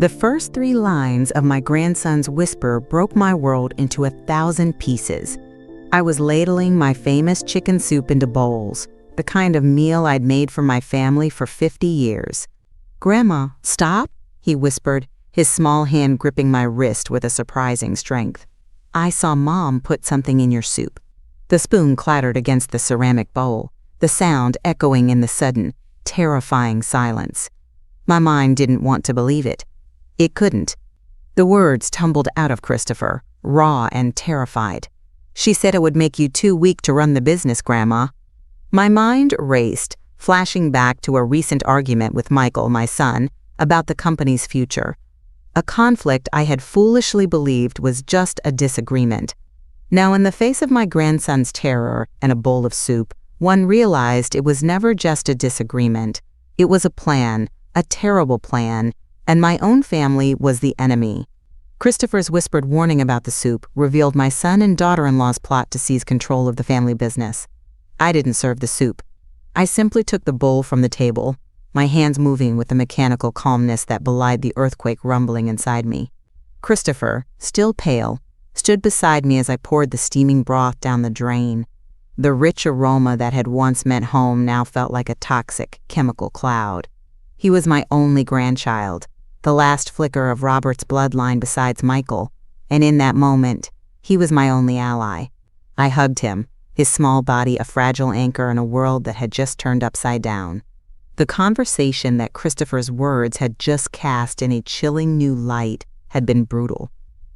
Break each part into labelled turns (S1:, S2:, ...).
S1: The first 3 lines of my grandson's whisper broke my world into 1,000 pieces. I was ladling my famous chicken soup into bowls, the kind of meal I'd made for my family for 50 years. "Grandma, stop," he whispered, his small hand gripping my wrist with a surprising strength. "I saw Mom put something in your soup." The spoon clattered against the ceramic bowl, the sound echoing in the sudden, terrifying silence. My mind didn't want to believe it. It couldn't. The words tumbled out of Christopher, raw and terrified. "She said it would make you too weak to run the business, Grandma." My mind raced, flashing back to a recent argument with Michael, my son, about the company's future. A conflict I had foolishly believed was just a disagreement. Now, in the face of my grandson's terror and a bowl of soup, one realized it was never just a disagreement. It was a plan, a terrible plan, and my own family was the enemy. Christopher's whispered warning about the soup revealed my son and daughter-in-law's plot to seize control of the family business. I didn't serve the soup. I simply took the bowl from the table, my hands moving with the mechanical calmness that belied the earthquake rumbling inside me. Christopher, still pale, stood beside me as I poured the steaming broth down the drain. The rich aroma that had once meant home now felt like a toxic, chemical cloud. He was my only grandchild, the last flicker of Robert's bloodline besides Michael, and in that moment, he was my only ally. I hugged him, his small body a fragile anchor in a world that had just turned upside down. The conversation that Christopher's words had just cast in a chilling new light had been brutal.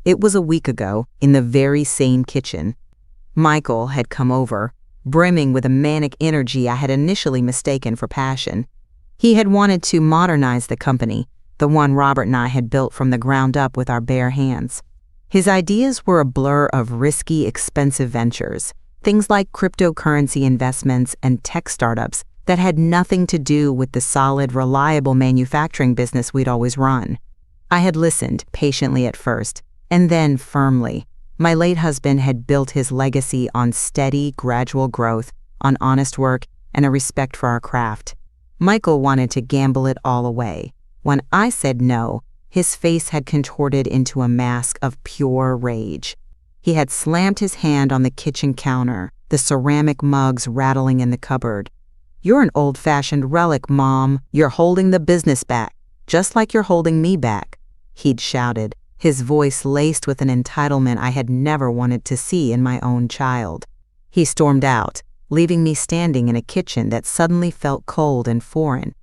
S1: It was a week ago, in the very same kitchen. Michael had come over, brimming with a manic energy I had initially mistaken for passion. He had wanted to modernize the company, the one Robert and I had built from the ground up with our bare hands. His ideas were a blur of risky, expensive ventures, things like cryptocurrency investments and tech startups that had nothing to do with the solid, reliable manufacturing business we'd always run. I had listened patiently at first, and then firmly. My late husband had built his legacy on steady, gradual growth, on honest work, and a respect for our craft. Michael wanted to gamble it all away. When I said no, his face had contorted into a mask of pure rage. He had slammed his hand on the kitchen counter, the ceramic mugs rattling in the cupboard. "You're an old-fashioned relic, Mom. You're holding the business back, just like you're holding me back," he'd shouted, his voice laced with an entitlement I had never wanted to see in my own child. He stormed out, leaving me standing in a kitchen that suddenly felt cold and foreign.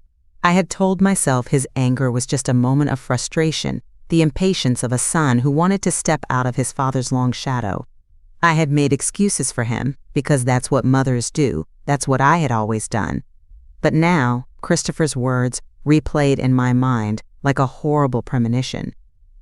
S1: I had told myself his anger was just a moment of frustration, the impatience of a son who wanted to step out of his father's long shadow. I had made excuses for him, because that's what mothers do, that's what I had always done. But now, Christopher's words replayed in my mind like a horrible premonition.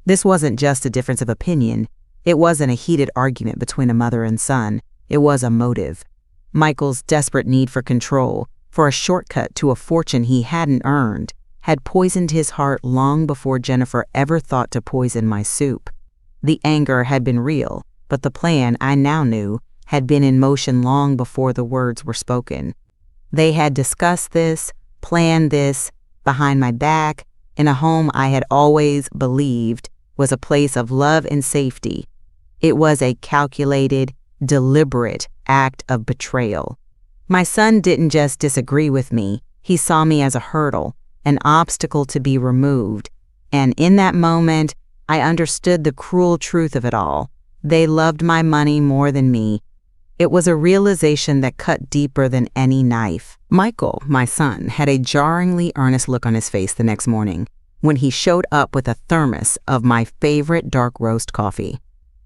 S1: This wasn't just a difference of opinion. It wasn't a heated argument between a mother and son. It was a motive. Michael's desperate need for control, for a shortcut to a fortune he hadn't earned, had poisoned his heart long before Jennifer ever thought to poison my soup. The anger had been real, but the plan, I now knew, had been in motion long before the words were spoken. They had discussed this, planned this, behind my back, in a home I had always believed was a place of love and safety. It was a calculated, deliberate act of betrayal. My son didn't just disagree with me, he saw me as a hurdle, an obstacle to be removed, and in that moment, I understood the cruel truth of it all. They loved my money more than me. It was a realization that cut deeper than any knife. Michael, my son, had a jarringly earnest look on his face the next morning when he showed up with a thermos of my favorite dark roast coffee.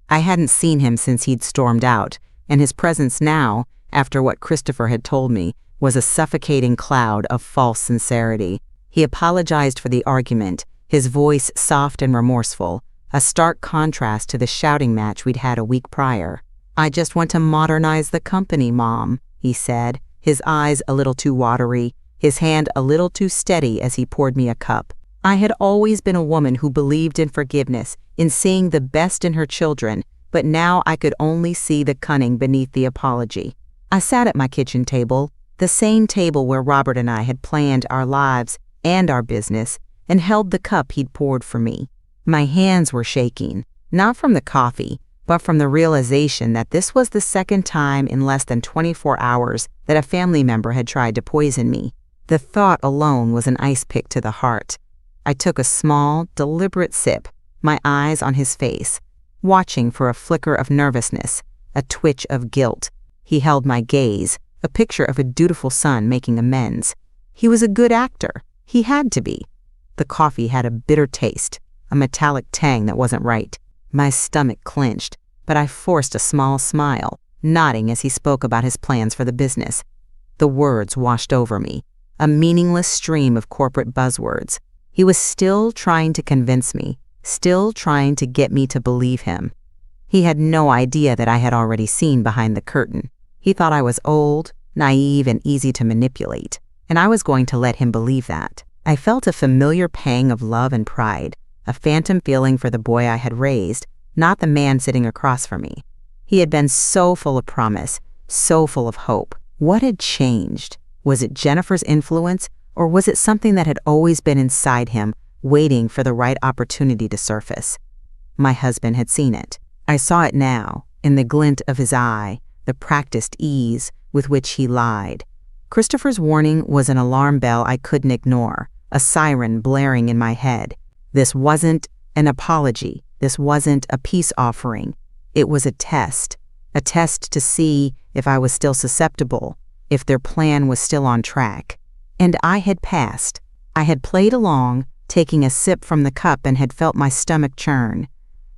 S1: I hadn't seen him since he'd stormed out, and his presence now, after what Christopher had told me, was a suffocating cloud of false sincerity. He apologized for the argument, his voice soft and remorseful, a stark contrast to the shouting match we'd had a week prior. "I just want to modernize the company, Mom," he said, his eyes a little too watery, his hand a little too steady as he poured me a cup. I had always been a woman who believed in forgiveness, in seeing the best in her children, but now I could only see the cunning beneath the apology. I sat at my kitchen table, the same table where Robert and I had planned our lives and our business, and held the cup he'd poured for me. My hands were shaking, not from the coffee, but from the realization that this was the second time in less than 24 hours that a family member had tried to poison me. The thought alone was an ice pick to the heart. I took a small, deliberate sip, my eyes on his face, watching for a flicker of nervousness, a twitch of guilt. He held my gaze, a picture of a dutiful son making amends. He was a good actor. He had to be. The coffee had a bitter taste, a metallic tang that wasn't right. My stomach clenched, but I forced a small smile, nodding as he spoke about his plans for the business. The words washed over me, a meaningless stream of corporate buzzwords. He was still trying to convince me, still trying to get me to believe him. He had no idea that I had already seen behind the curtain. He thought I was old, naive, and easy to manipulate, and I was going to let him believe that. I felt a familiar pang of love and pride, a phantom feeling for the boy I had raised, not the man sitting across from me. He had been so full of promise, so full of hope. What had changed? Was it Jennifer's influence, or was it something that had always been inside him, waiting for the right opportunity to surface? My husband had seen it. I saw it now, in the glint of his eye, the practiced ease with which he lied. Christopher's warning was an alarm bell I couldn't ignore, a siren blaring in my head. This wasn't an apology. This wasn't a peace offering. It was a test to see if I was still susceptible, if their plan was still on track. And I had passed. I had played along, taking a sip from the cup, and had felt my stomach churn.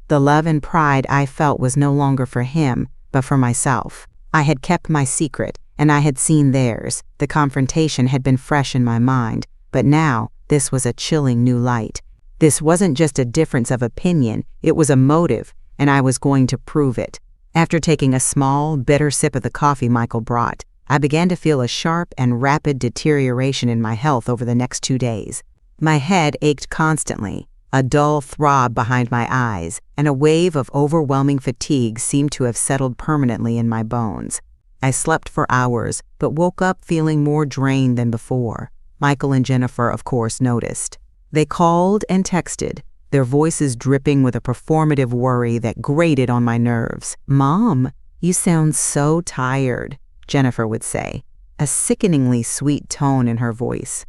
S1: The love and pride I felt was no longer for him, but for myself. I had kept my secret, and I had seen theirs. The confrontation had been fresh in my mind, but now this was a chilling new light. This wasn't just a difference of opinion, it was a motive, and I was going to prove it. After taking a small, bitter sip of the coffee Michael brought, I began to feel a sharp and rapid deterioration in my health over the next 2 days. My head ached constantly, a dull throb behind my eyes, and a wave of overwhelming fatigue seemed to have settled permanently in my bones. I slept for hours, but woke up feeling more drained than before. Michael and Jennifer, of course, noticed. They called and texted, their voices dripping with a performative worry that grated on my nerves. "Mom, you sound so tired," Jennifer would say, a sickeningly sweet tone in her voice.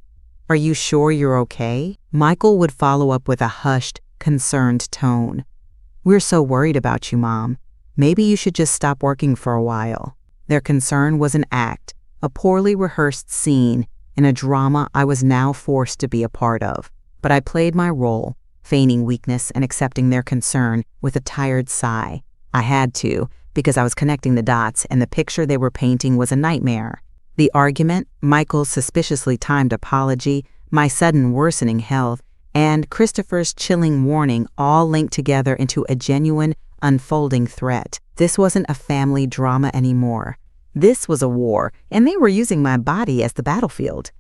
S1: "Are you sure you're okay?" Michael would follow up with a hushed, concerned tone. "We're so worried about you, Mom. Maybe you should just stop working for a while." Their concern was an act, a poorly rehearsed scene, in a drama I was now forced to be a part of. But I played my role, feigning weakness and accepting their concern with a tired sigh. I had to, because I was connecting the dots and the picture they were painting was a nightmare. The argument, Michael's suspiciously timed apology, my sudden worsening health, and Christopher's chilling warning all linked together into a genuine, unfolding threat. This wasn't a family drama anymore. This was a war, and they were using my body as the battlefield.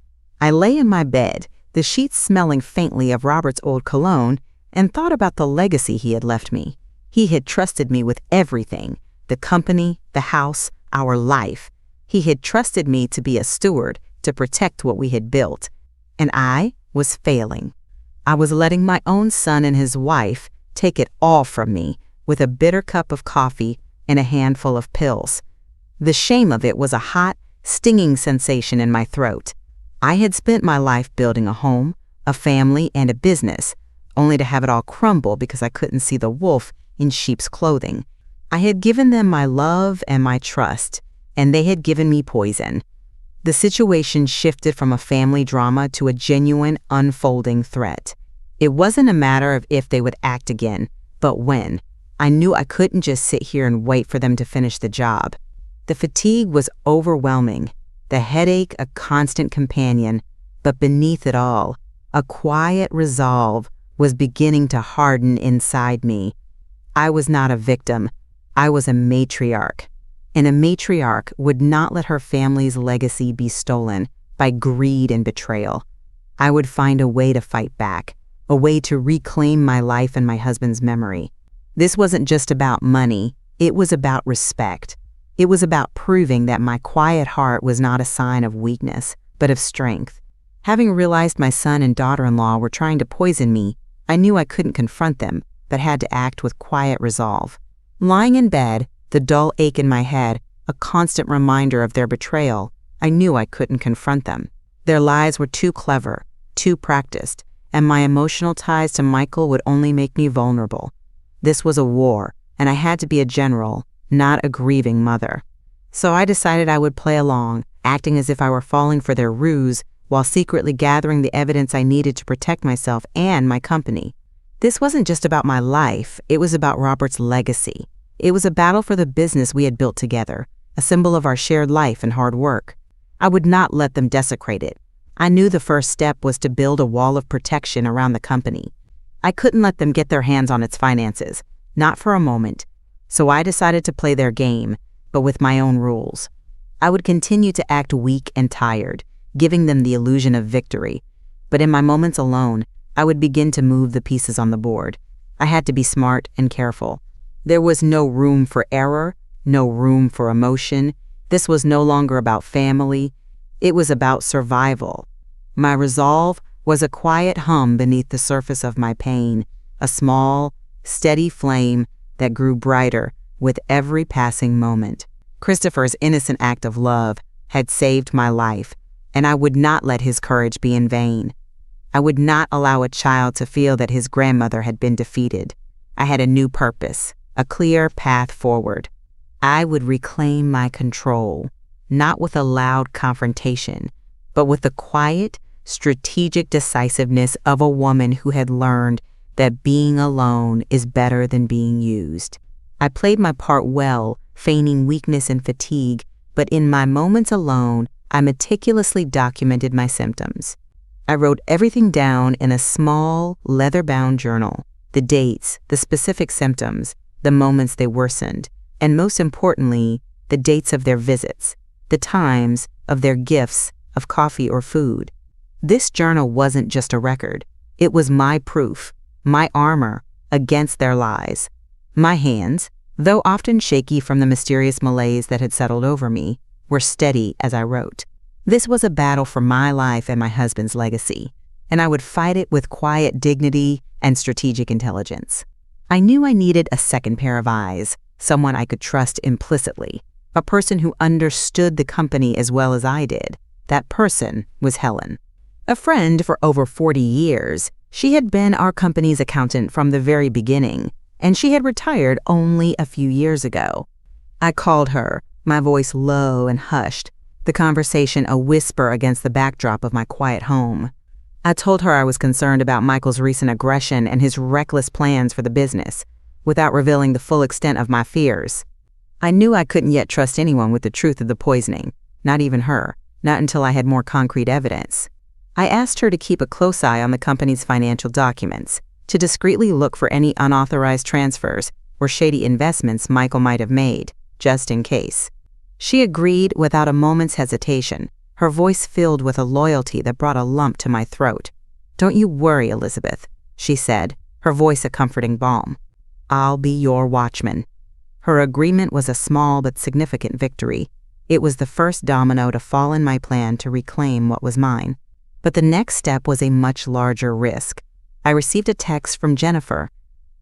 S1: I lay in my bed, the sheets smelling faintly of Robert's old cologne, and thought about the legacy he had left me. He had trusted me with everything, the company, the house, our life. He had trusted me to be a steward, to protect what we had built. And I was failing. I was letting my own son and his wife take it all from me with a bitter cup of coffee and a handful of pills. The shame of it was a hot, stinging sensation in my throat. I had spent my life building a home, a family, and a business, only to have it all crumble because I couldn't see the wolf in sheep's clothing. I had given them my love and my trust, and they had given me poison. The situation shifted from a family drama to a genuine, unfolding threat. It wasn't a matter of if they would act again, but when. I knew I couldn't just sit here and wait for them to finish the job. The fatigue was overwhelming, the headache a constant companion, but beneath it all, a quiet resolve was beginning to harden inside me. I was not a victim, I was a matriarch. And a matriarch would not let her family's legacy be stolen by greed and betrayal. I would find a way to fight back, a way to reclaim my life and my husband's memory. This wasn't just about money, it was about respect. It was about proving that my quiet heart was not a sign of weakness, but of strength. Having realized my son and daughter-in-law were trying to poison me, I knew I couldn't confront them, but had to act with quiet resolve. Lying in bed, the dull ache in my head, a constant reminder of their betrayal, I knew I couldn't confront them. Their lies were too clever, too practiced, and my emotional ties to Michael would only make me vulnerable. This was a war, and I had to be a general, not a grieving mother. So I decided I would play along, acting as if I were falling for their ruse, while secretly gathering the evidence I needed to protect myself and my company. This wasn't just about my life, it was about Robert's legacy. It was a battle for the business we had built together, a symbol of our shared life and hard work. I would not let them desecrate it. I knew the first step was to build a wall of protection around the company. I couldn't let them get their hands on its finances, not for a moment. So I decided to play their game, but with my own rules. I would continue to act weak and tired, giving them the illusion of victory. But in my moments alone, I would begin to move the pieces on the board. I had to be smart and careful. There was no room for error, no room for emotion. This was no longer about family. It was about survival. My resolve was a quiet hum beneath the surface of my pain, a small, steady flame that grew brighter with every passing moment. Christopher's innocent act of love had saved my life, and I would not let his courage be in vain. I would not allow a child to feel that his grandmother had been defeated. I had a new purpose, a clear path forward. I would reclaim my control, not with a loud confrontation, but with the quiet, strategic decisiveness of a woman who had learned that being alone is better than being used. I played my part well, feigning weakness and fatigue, but in my moments alone, I meticulously documented my symptoms. I wrote everything down in a small, leather-bound journal, the dates, the specific symptoms, the moments they worsened, and most importantly, the dates of their visits, the times of their gifts of coffee or food. This journal wasn't just a record. It was my proof, my armor against their lies. My hands, though often shaky from the mysterious malaise that had settled over me, were steady as I wrote. This was a battle for my life and my husband's legacy, and I would fight it with quiet dignity and strategic intelligence. I knew I needed a second pair of eyes, someone I could trust implicitly, a person who understood the company as well as I did. That person was Helen. A friend for over 40 years, she had been our company's accountant from the very beginning, and she had retired only a few years ago. I called her, my voice low and hushed, the conversation a whisper against the backdrop of my quiet home. I told her I was concerned about Michael's recent aggression and his reckless plans for the business, without revealing the full extent of my fears. I knew I couldn't yet trust anyone with the truth of the poisoning, not even her, not until I had more concrete evidence. I asked her to keep a close eye on the company's financial documents, to discreetly look for any unauthorized transfers or shady investments Michael might have made, just in case. She agreed without a moment's hesitation, her voice filled with a loyalty that brought a lump to my throat. "Don't you worry, Elizabeth," she said, her voice a comforting balm. "I'll be your watchman." Her agreement was a small but significant victory. It was the first domino to fall in my plan to reclaim what was mine. But the next step was a much larger risk. I received a text from Jennifer.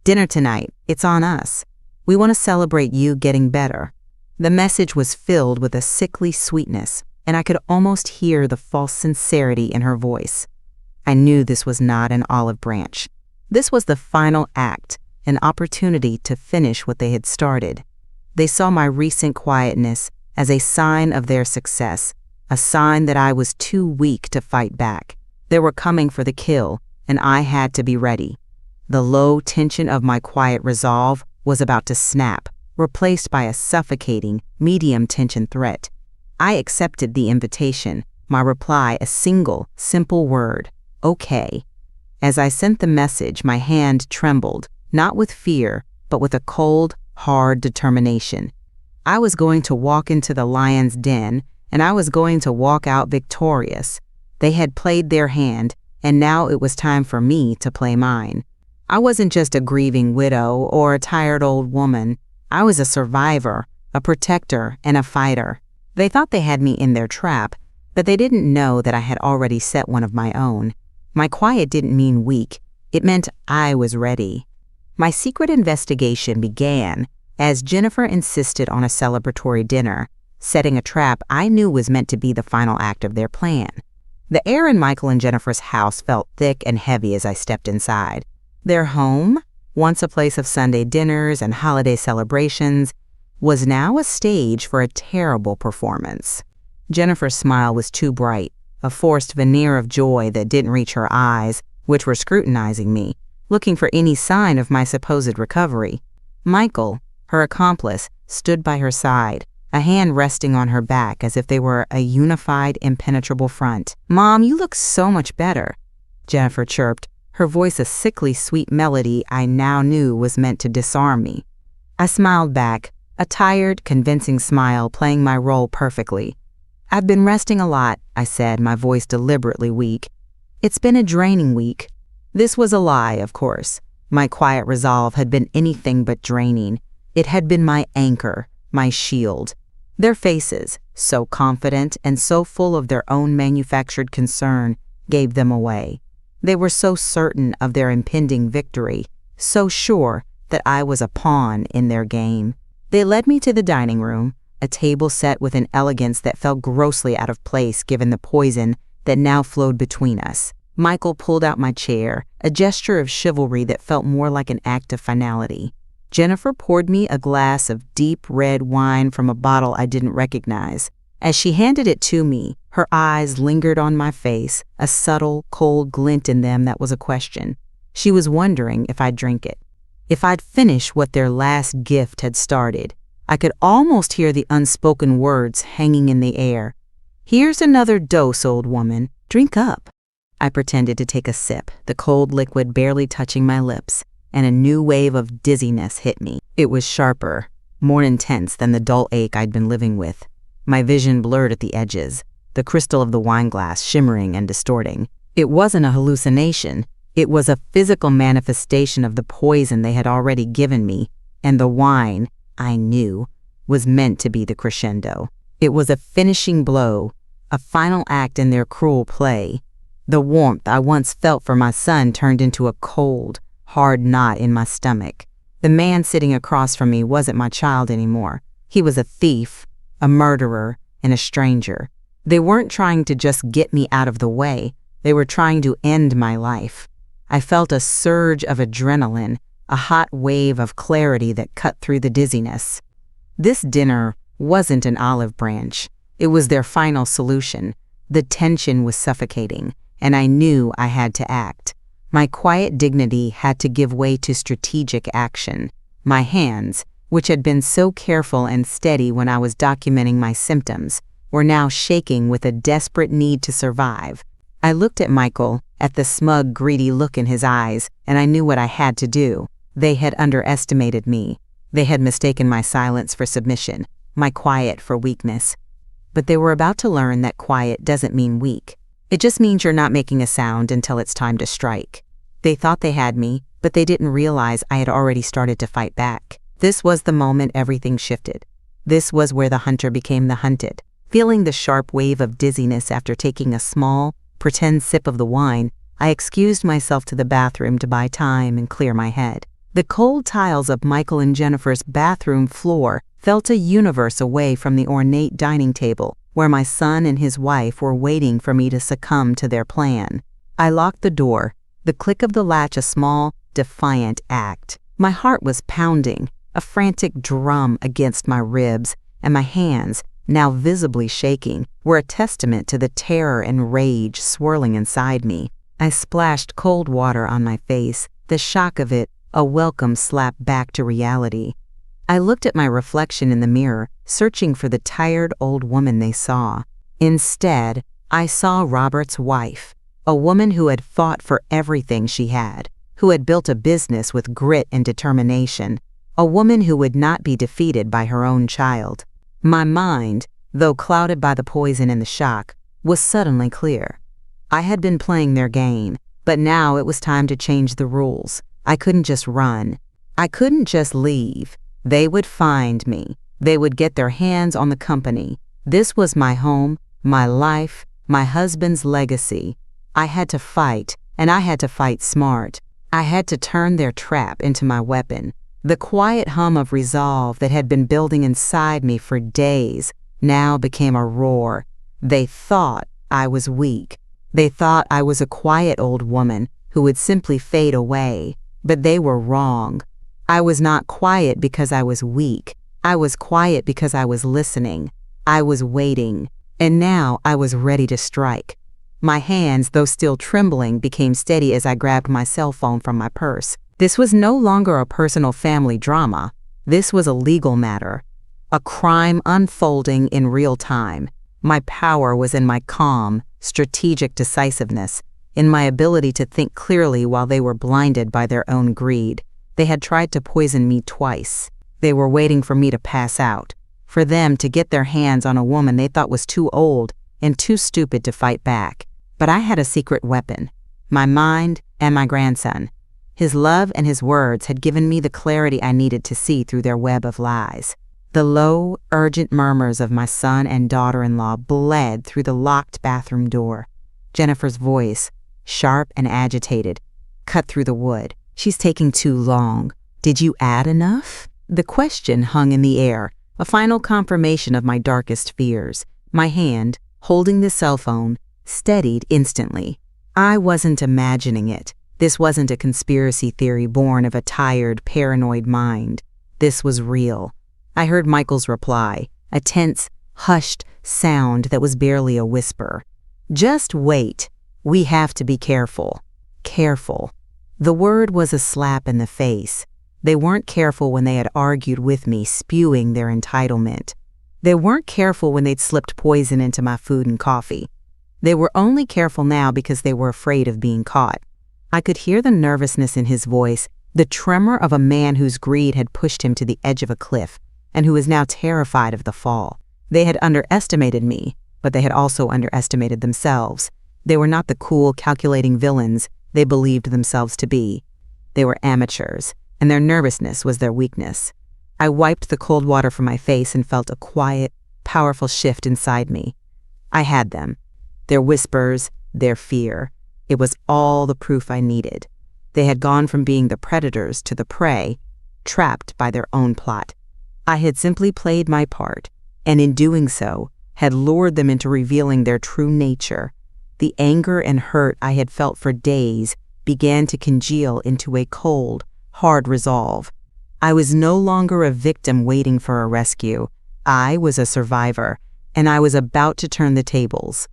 S1: "Dinner tonight. It's on us. We want to celebrate you getting better." The message was filled with a sickly sweetness, and I could almost hear the false sincerity in her voice. I knew this was not an olive branch. This was the final act, an opportunity to finish what they had started. They saw my recent quietness as a sign of their success, a sign that I was too weak to fight back. They were coming for the kill, and I had to be ready. The low tension of my quiet resolve was about to snap, replaced by a suffocating, medium-tension threat. I accepted the invitation, my reply a single, simple word, "Okay." As I sent the message, my hand trembled, not with fear, but with a cold, hard determination. I was going to walk into the lion's den, and I was going to walk out victorious. They had played their hand, and now it was time for me to play mine. I wasn't just a grieving widow or a tired old woman. I was a survivor, a protector, and a fighter. They thought they had me in their trap, But they didn't know that I had already set one of my own. My quiet didn't mean weak. It meant I was ready. My secret investigation began as Jennifer insisted on a celebratory dinner, setting a trap I knew was meant to be the final act of their plan. The air in Michael and Jennifer's house felt thick and heavy as I stepped inside. Their home, once a place of Sunday dinners and holiday celebrations, was now a stage for a terrible performance. Jennifer's smile was too bright, a forced veneer of joy that didn't reach her eyes, which were scrutinizing me, looking for any sign of my supposed recovery. Michael, her accomplice, stood by her side, a hand resting on her back as if they were a unified, impenetrable front. "Mom, you look so much better," Jennifer chirped, her voice a sickly sweet melody I now knew was meant to disarm me. I smiled back, a tired, convincing smile playing my role perfectly. "I've been resting a lot," I said, my voice deliberately weak. "It's been a draining week." This was a lie, of course. My quiet resolve had been anything but draining. It had been my anchor, my shield. Their faces, so confident and so full of their own manufactured concern, gave them away. They were so certain of their impending victory, so sure that I was a pawn in their game. They led me to the dining room, a table set with an elegance that felt grossly out of place given the poison that now flowed between us. Michael pulled out my chair, a gesture of chivalry that felt more like an act of finality. Jennifer poured me a glass of deep red wine from a bottle I didn't recognize. As she handed it to me, her eyes lingered on my face, a subtle, cold glint in them that was a question. She was wondering if I'd drink it, if I'd finish what their last gift had started. I could almost hear the unspoken words hanging in the air. "Here's another dose, old woman. Drink up." I pretended to take a sip, the cold liquid barely touching my lips, and a new wave of dizziness hit me. It was sharper, more intense than the dull ache I'd been living with. My vision blurred at the edges, the crystal of the wine glass shimmering and distorting. It wasn't a hallucination. It was a physical manifestation of the poison they had already given me, and the wine, I knew, was meant to be the crescendo. It was a finishing blow, a final act in their cruel play. The warmth I once felt for my son turned into a cold, hard knot in my stomach. The man sitting across from me wasn't my child anymore. He was a thief, a murderer, and a stranger. They weren't trying to just get me out of the way. They were trying to end my life. I felt a surge of adrenaline, a hot wave of clarity that cut through the dizziness. This dinner wasn't an olive branch. It was their final solution. The tension was suffocating, and I knew I had to act. My quiet dignity had to give way to strategic action. My hands, which had been so careful and steady when I was documenting my symptoms, were now shaking with a desperate need to survive. I looked at Michael, at the smug, greedy look in his eyes, and I knew what I had to do. They had underestimated me. They had mistaken my silence for submission, my quiet for weakness. But they were about to learn that quiet doesn't mean weak. It just means you're not making a sound until it's time to strike. They thought they had me, but they didn't realize I had already started to fight back. This was the moment everything shifted. This was where the hunter became the hunted. Feeling the sharp wave of dizziness after taking a small, pretend sip of the wine, I excused myself to the bathroom to buy time and clear my head. The cold tiles of Michael and Jennifer's bathroom floor felt a universe away from the ornate dining table, where my son and his wife were waiting for me to succumb to their plan. I locked the door, the click of the latch a small, defiant act. My heart was pounding, a frantic drum against my ribs, and my hands, now visibly shaking, were a testament to the terror and rage swirling inside me. I splashed cold water on my face, the shock of it a welcome slap back to reality. I looked at my reflection in the mirror, searching for the tired old woman they saw. Instead, I saw Robert's wife, a woman who had fought for everything she had, who had built a business with grit and determination, a woman who would not be defeated by her own child. My mind, though clouded by the poison and the shock, was suddenly clear. I had been playing their game, but now it was time to change the rules. I couldn't just run. I couldn't just leave. They would find me. They would get their hands on the company. This was my home, my life, my husband's legacy. I had to fight, and I had to fight smart. I had to turn their trap into my weapon. The quiet hum of resolve that had been building inside me for days now became a roar. They thought I was weak. They thought I was a quiet old woman who would simply fade away, but they were wrong. I was not quiet because I was weak. I was quiet because I was listening. I was waiting, and now I was ready to strike. My hands, though still trembling, became steady as I grabbed my cell phone from my purse. This was no longer a personal family drama. This was a legal matter, a crime unfolding in real time. My power was in my calm, strategic decisiveness, in my ability to think clearly while they were blinded by their own greed. They had tried to poison me twice. They were waiting for me to pass out, for them to get their hands on a woman they thought was too old and too stupid to fight back. But I had a secret weapon, my mind and my grandson. His love and his words had given me the clarity I needed to see through their web of lies. The low, urgent murmurs of my son and daughter-in-law bled through the locked bathroom door. Jennifer's voice, sharp and agitated, cut through the wood. "She's taking too long. Did you add enough?" The question hung in the air, a final confirmation of my darkest fears. My hand, holding the cell phone, steadied instantly. I wasn't imagining it. This wasn't a conspiracy theory born of a tired, paranoid mind. This was real. I heard Michael's reply, a tense, hushed sound that was barely a whisper. "Just wait. We have to be careful." Careful. The word was a slap in the face. They weren't careful when they had argued with me, spewing their entitlement. They weren't careful when they'd slipped poison into my food and coffee. They were only careful now because they were afraid of being caught. I could hear the nervousness in his voice, the tremor of a man whose greed had pushed him to the edge of a cliff and who was now terrified of the fall. They had underestimated me, but they had also underestimated themselves. They were not the cool, calculating villains they believed themselves to be. They were amateurs, and their nervousness was their weakness. I wiped the cold water from my face and felt a quiet, powerful shift inside me. I had them. Their whispers, their fear. It was all the proof I needed. They had gone from being the predators to the prey, trapped by their own plot. I had simply played my part, and in doing so, had lured them into revealing their true nature. The anger and hurt I had felt for days began to congeal into a cold, hard resolve. I was no longer a victim waiting for a rescue. I was a survivor, and I was about to turn the tables.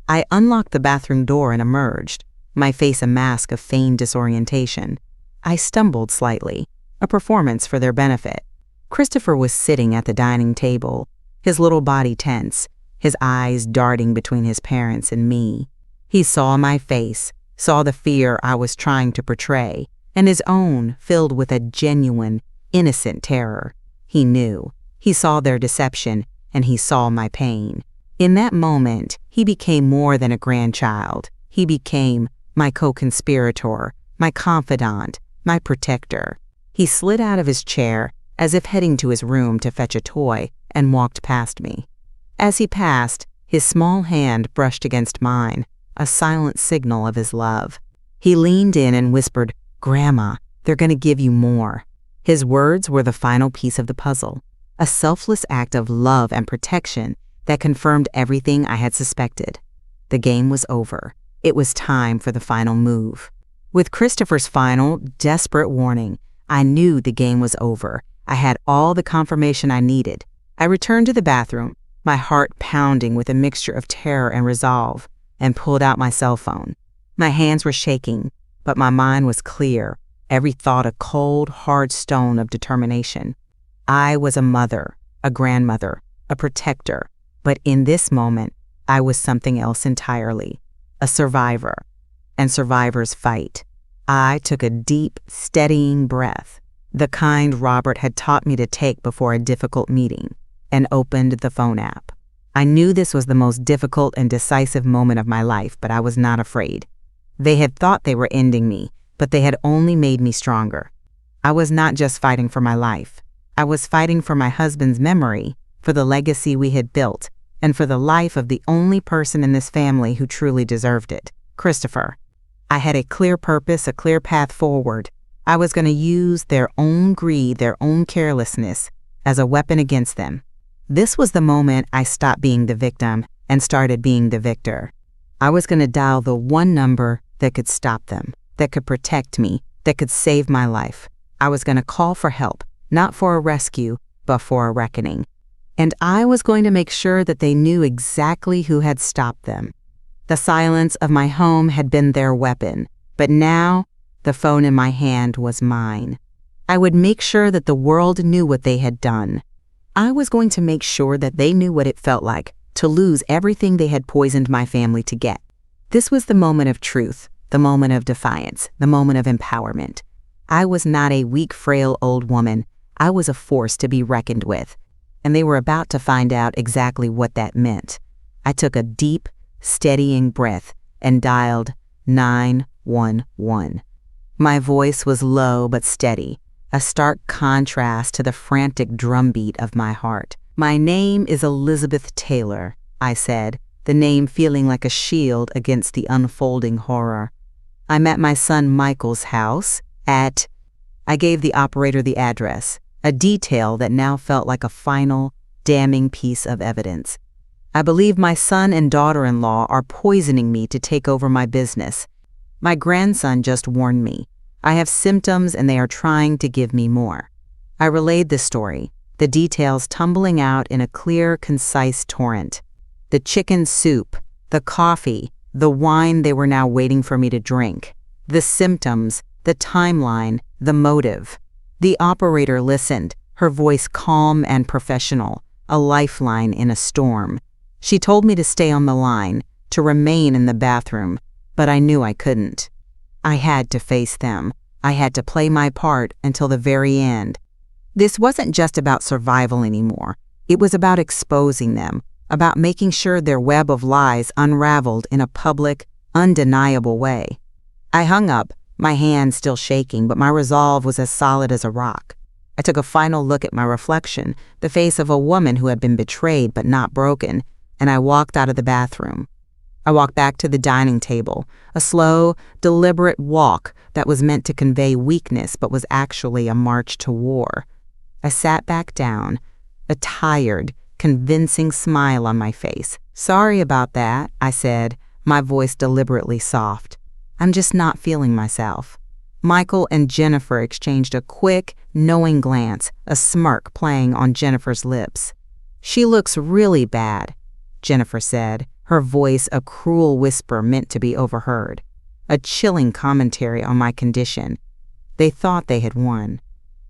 S1: I unlocked the bathroom door and emerged, my face a mask of feigned disorientation. I stumbled slightly, a performance for their benefit. Christopher was sitting at the dining table, his little body tense, his eyes darting between his parents and me. He saw my face, saw the fear I was trying to portray, and his own filled with a genuine, innocent terror. He knew. He saw their deception, and he saw my pain. In that moment, he became more than a grandchild. He became my co-conspirator, my confidant, my protector. He slid out of his chair, as if heading to his room to fetch a toy, and walked past me. As he passed, his small hand brushed against mine, a silent signal of his love. He leaned in and whispered, "Grandma, they're going to give you more." His words were the final piece of the puzzle, a selfless act of love and protection that confirmed everything I had suspected. The game was over. It was time for the final move. With Christopher's final, desperate warning, I knew the game was over. I had all the confirmation I needed. I returned to the bathroom, my heart pounding with a mixture of terror and resolve, and pulled out my cell phone. My hands were shaking, but my mind was clear, every thought a cold, hard stone of determination. I was a mother, a grandmother, a protector, but in this moment, I was something else entirely, a survivor, and survivors fight. I took a deep, steadying breath, the kind Robert had taught me to take before a difficult meeting, and opened the phone app. I knew this was the most difficult and decisive moment of my life, but I was not afraid. They had thought they were ending me, but they had only made me stronger. I was not just fighting for my life. I was fighting for my husband's memory, for the legacy we had built, and for the life of the only person in this family who truly deserved it, Christopher. I had a clear purpose, a clear path forward. I was going to use their own greed, their own carelessness, as a weapon against them. This was the moment I stopped being the victim and started being the victor. I was going to dial the one number that could stop them, that could protect me, that could save my life. I was going to call for help, not for a rescue, but for a reckoning. And I was going to make sure that they knew exactly who had stopped them. The silence of my home had been their weapon, but now the phone in my hand was mine. I would make sure that the world knew what they had done. I was going to make sure that they knew what it felt like to lose everything they had poisoned my family to get. This was the moment of truth, the moment of defiance, the moment of empowerment. I was not a weak, frail old woman. I was a force to be reckoned with, and they were about to find out exactly what that meant. I took a deep, steadying breath and dialed 911. My voice was low but steady, a stark contrast to the frantic drumbeat of my heart. "My name is Elizabeth Taylor," I said, the name feeling like a shield against the unfolding horror. "I'm at my son Michael's house at—" I gave the operator the address, a detail that now felt like a final, damning piece of evidence. "I believe my son and daughter-in-law are poisoning me to take over my business. My grandson just warned me. I have symptoms and they are trying to give me more." I relayed the story, the details tumbling out in a clear, concise torrent. The chicken soup, the coffee, the wine they were now waiting for me to drink, the symptoms, the timeline, the motive. The operator listened, her voice calm and professional, a lifeline in a storm. She told me to stay on the line, to remain in the bathroom, but I knew I couldn't. I had to face them. I had to play my part until the very end. This wasn't just about survival anymore. It was about exposing them, about making sure their web of lies unraveled in a public, undeniable way. I hung up, my hand still shaking, but my resolve was as solid as a rock. I took a final look at my reflection, the face of a woman who had been betrayed but not broken, and I walked out of the bathroom. I walked back to the dining table, a slow, deliberate walk that was meant to convey weakness but was actually a march to war. I sat back down, a tired, convincing smile on my face. "Sorry about that," I said, my voice deliberately soft. "I'm just not feeling myself." Michael and Jennifer exchanged a quick, knowing glance, a smirk playing on Jennifer's lips. "She looks really bad," Jennifer said, her voice a cruel whisper meant to be overheard, a chilling commentary on my condition. They thought they had won.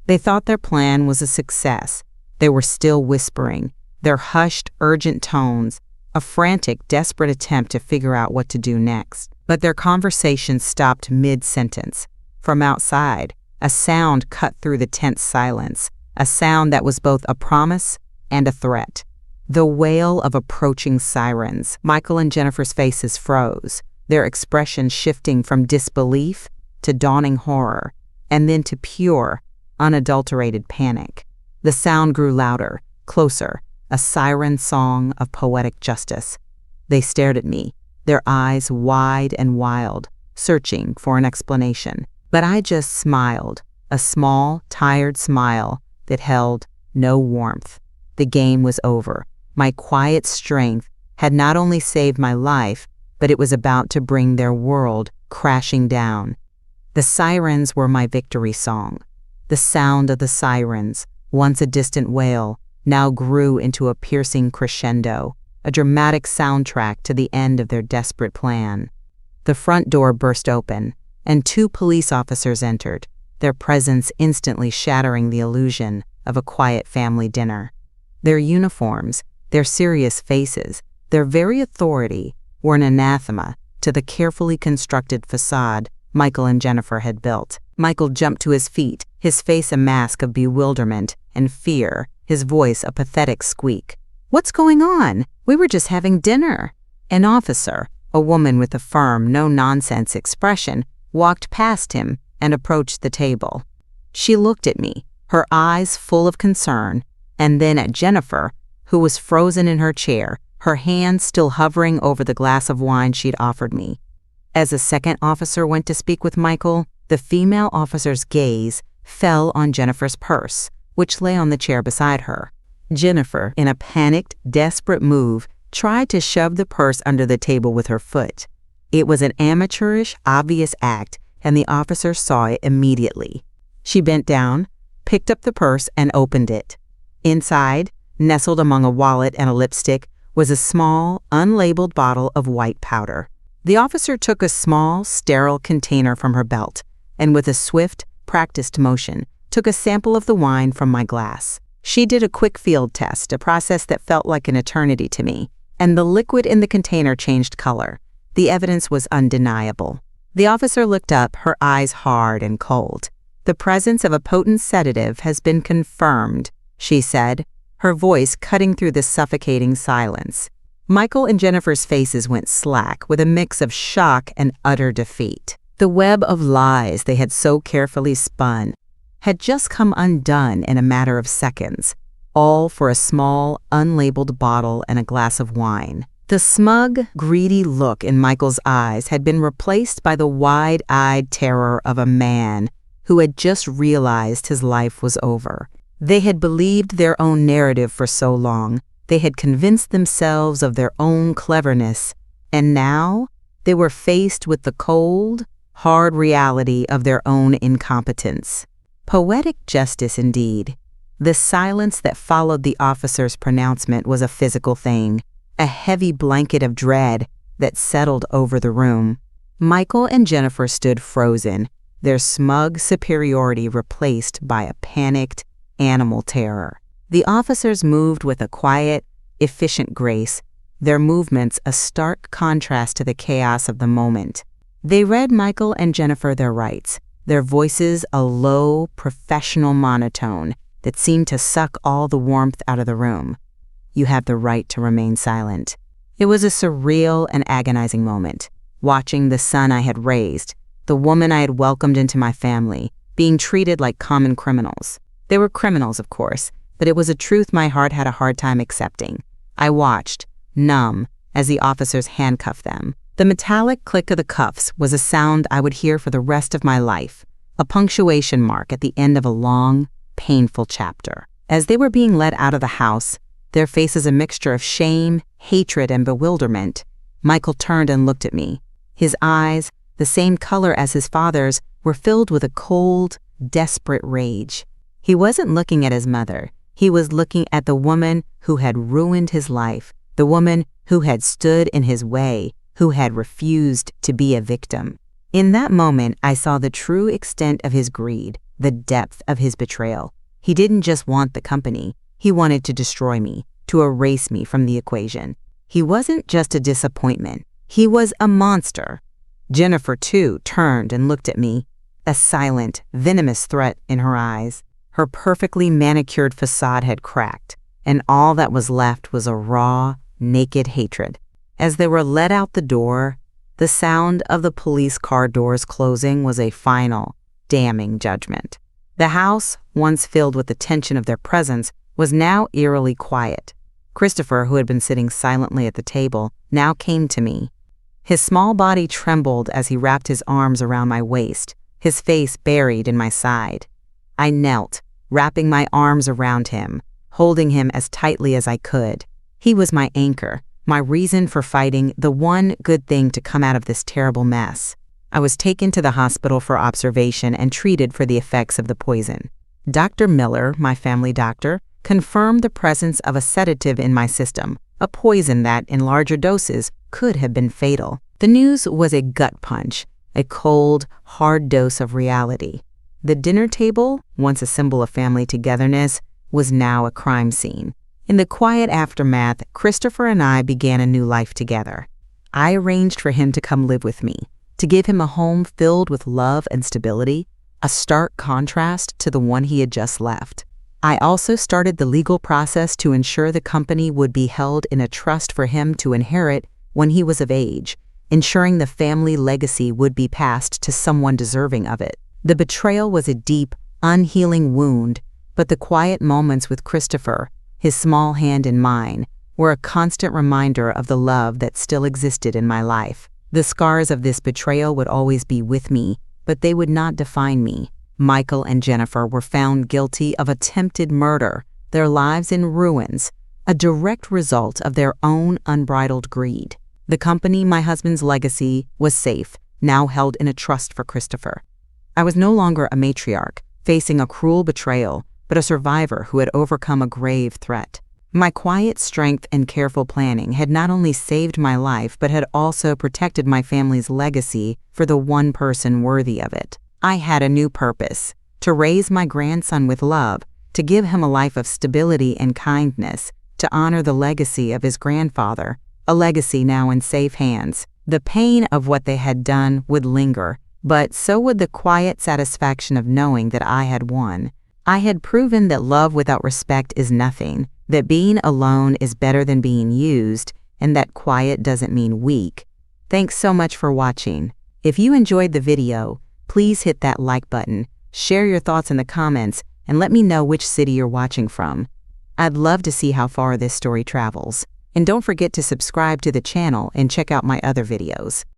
S1: They thought their plan was a success. They were still whispering, their hushed, urgent tones, a frantic, desperate attempt to figure out what to do next. But their conversation stopped mid-sentence. From outside, a sound cut through the tense silence, a sound that was both a promise and a threat. The wail of approaching sirens. Michael and Jennifer's faces froze, their expression shifting from disbelief to dawning horror, and then to pure, unadulterated panic. The sound grew louder, closer, a siren song of poetic justice. They stared at me, their eyes wide and wild, searching for an explanation. But I just smiled, a small, tired smile that held no warmth. The game was over. My quiet strength had not only saved my life, but it was about to bring their world crashing down. The sirens were my victory song. The sound of the sirens, once a distant wail, now grew into a piercing crescendo, a dramatic soundtrack to the end of their desperate plan. The front door burst open, and 2 police officers entered, their presence instantly shattering the illusion of a quiet family dinner. Their uniforms, their serious faces, their very authority were an anathema to the carefully constructed facade Michael and Jennifer had built. Michael jumped to his feet, his face a mask of bewilderment and fear, his voice a pathetic squeak. "What's going on? We were just having dinner." An officer, a woman with a firm, no-nonsense expression, walked past him and approached the table. She looked at me, her eyes full of concern, and then at Jennifer, who was frozen in her chair, her hand still hovering over the glass of wine she'd offered me. As a second officer went to speak with Michael, the female officer's gaze fell on Jennifer's purse, which lay on the chair beside her. Jennifer, in a panicked, desperate move, tried to shove the purse under the table with her foot. It was an amateurish, obvious act, and the officer saw it immediately. She bent down, picked up the purse, and opened it. Inside, nestled among a wallet and a lipstick, was a small, unlabeled bottle of white powder. The officer took a small, sterile container from her belt, and with a swift, practiced motion, took a sample of the wine from my glass. She did a quick field test, a process that felt like an eternity to me, and the liquid in the container changed color. The evidence was undeniable. The officer looked up, her eyes hard and cold. "The presence of a potent sedative has been confirmed," she said, her voice cutting through the suffocating silence. Michael and Jennifer's faces went slack with a mix of shock and utter defeat. The web of lies they had so carefully spun had just come undone in a matter of seconds, all for a small, unlabeled bottle and a glass of wine. The smug, greedy look in Michael's eyes had been replaced by the wide-eyed terror of a man who had just realized his life was over. They had believed their own narrative for so long. They had convinced themselves of their own cleverness, and now they were faced with the cold, hard reality of their own incompetence. Poetic justice indeed. The silence that followed the officer's pronouncement was a physical thing, a heavy blanket of dread that settled over the room. Michael and Jennifer stood frozen, their smug superiority replaced by a panicked, animal terror. The officers moved with a quiet, efficient grace, their movements a stark contrast to the chaos of the moment. They read Michael and Jennifer their rights, their voices a low, professional monotone that seemed to suck all the warmth out of the room. "You have the right to remain silent." It was a surreal and agonizing moment, watching the son I had raised, the woman I had welcomed into my family, being treated like common criminals. They were criminals, of course, but it was a truth my heart had a hard time accepting. I watched, numb, as the officers handcuffed them. The metallic click of the cuffs was a sound I would hear for the rest of my life, a punctuation mark at the end of a long, painful chapter. As they were being led out of the house, their faces a mixture of shame, hatred, and bewilderment, Michael turned and looked at me. His eyes, the same color as his father's, were filled with a cold, desperate rage. He wasn't looking at his mother. He was looking at the woman who had ruined his life, the woman who had stood in his way, who had refused to be a victim. In that moment, I saw the true extent of his greed, the depth of his betrayal. He didn't just want the company. He wanted to destroy me, to erase me from the equation. He wasn't just a disappointment. He was a monster. Jennifer, too, turned and looked at me, a silent, venomous threat in her eyes. Her perfectly manicured facade had cracked, and all that was left was a raw, naked hatred. As they were led out the door, the sound of the police car doors closing was a final, damning judgment. The house, once filled with the tension of their presence, was now eerily quiet. Christopher, who had been sitting silently at the table, now came to me. His small body trembled as he wrapped his arms around my waist, his face buried in my side. I knelt, wrapping my arms around him, holding him as tightly as I could. He was my anchor, my reason for fighting, the one good thing to come out of this terrible mess. I was taken to the hospital for observation and treated for the effects of the poison. Dr. Miller, my family doctor, confirmed the presence of a sedative in my system, a poison that, in larger doses, could have been fatal. The news was a gut punch, a cold, hard dose of reality. The dinner table, once a symbol of family togetherness, was now a crime scene. In the quiet aftermath, Christopher and I began a new life together. I arranged for him to come live with me, to give him a home filled with love and stability, a stark contrast to the one he had just left. I also started the legal process to ensure the company would be held in a trust for him to inherit when he was of age, ensuring the family legacy would be passed to someone deserving of it. The betrayal was a deep, unhealing wound, but the quiet moments with Christopher, his small hand in mine, were a constant reminder of the love that still existed in my life. The scars of this betrayal would always be with me, but they would not define me. Michael and Jennifer were found guilty of attempted murder, their lives in ruins, a direct result of their own unbridled greed. The company, my husband's legacy, was safe, now held in a trust for Christopher. I was no longer a matriarch, facing a cruel betrayal, but a survivor who had overcome a grave threat. My quiet strength and careful planning had not only saved my life, but had also protected my family's legacy for the one person worthy of it. I had a new purpose: to raise my grandson with love, to give him a life of stability and kindness, to honor the legacy of his grandfather, a legacy now in safe hands. The pain of what they had done would linger, but so would the quiet satisfaction of knowing that I had won. I had proven that love without respect is nothing, that being alone is better than being used, and that quiet doesn't mean weak. Thanks so much for watching. If you enjoyed the video, please hit that like button, share your thoughts in the comments, and let me know which city you're watching from. I'd love to see how far this story travels. And don't forget to subscribe to the channel and check out my other videos.